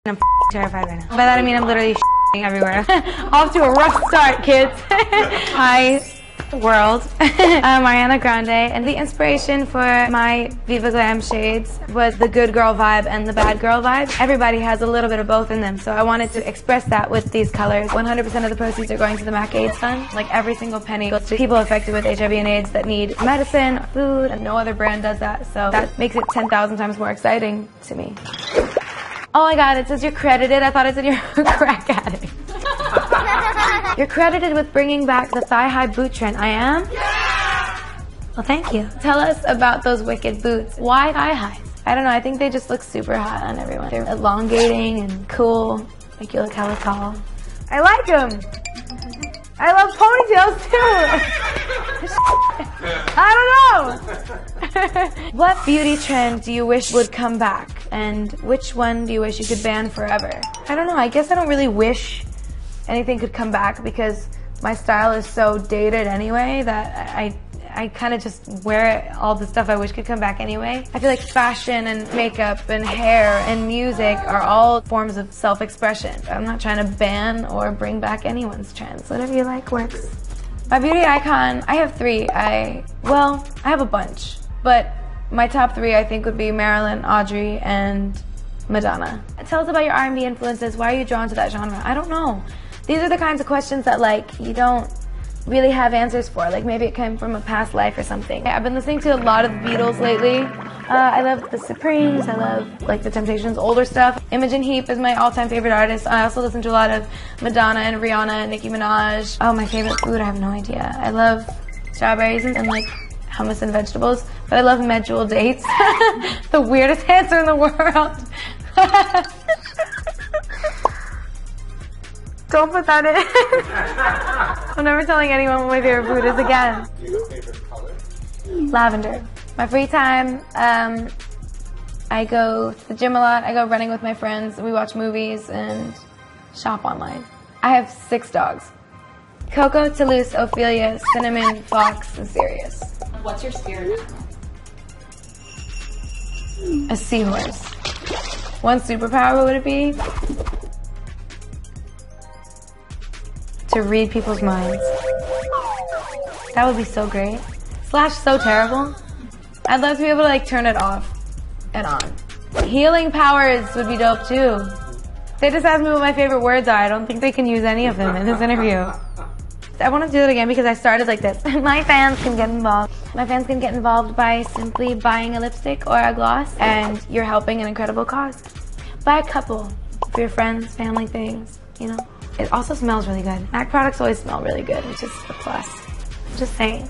I'm terrified right now. By that I mean I'm literally everywhere. Off to a rough start, kids. Hi, world. I'm Ariana Grande, and the inspiration for my VIVA GLAM shades was the good girl vibe and the bad girl vibe. Everybody has a little bit of both in them, so I wanted to express that with these colors. 100% of the proceeds are going to the MAC AIDS Fund. Like every single penny goes to people affected with HIV and AIDS that need medicine, food, and no other brand does that. So that makes it 10,000 times more exciting to me. Oh my god, it says you're credited. I thought it said you're a crack addict. You're credited with bringing back the thigh-high boot trend. I am? Yeah! Well, thank you. Tell us about those wicked boots. Why thigh-highs? I don't know, I think they just look super hot on everyone. They're elongating and cool, make you look hella tall. I like them. I love ponytails too. I don't know. What beauty trend do you wish would come back? And which one do you wish you could ban forever? I don't know, I guess I don't really wish anything could come back because my style is so dated anyway that I kind of just wear all the stuff I wish could come back anyway. I feel like fashion and makeup and hair and music are all forms of self-expression. I'm not trying to ban or bring back anyone's trends. Whatever you like works. My beauty icon, I have three. I have a bunch, but my top three I think would be Marilyn, Audrey, and Madonna. Tell us about your R&B influences. Why are you drawn to that genre? I don't know. These are the kinds of questions that like you don't really have answers for. Like maybe it came from a past life or something. I've been listening to a lot of the Beatles lately. I love the Supremes. I love like the Temptations' older stuff. Imogen Heap is my all-time favorite artist. I also listen to a lot of Madonna and Rihanna and Nicki Minaj. Oh, my favorite food, I have no idea. I love strawberries and like hummus and vegetables, but I love medjool dates. The weirdest answer in the world. Don't put that in. I'm never telling anyone what my favorite food is again. Do you have a favorite color? Lavender. My free time, I go to the gym a lot. I go running with my friends. We watch movies and shop online. I have 6 dogs. Coco, Toulouse, Ophelia, Cinnamon, Fox, and Sirius. What's your spirit animal? A seahorse. One superpower, what would it be? To read people's minds. That would be so great. Slash so terrible. I'd love to be able to like turn it off and on. Healing powers would be dope too. They just asked me what my favorite words are. I don't think they can use any of them in this interview. I want to do it again because I started like this. My fans can get involved. My fans can get involved by simply buying a lipstick or a gloss, and you're helping an incredible cause. Buy a couple for your friends, family things, you know. It also smells really good. MAC products always smell really good, which is a plus. Just saying.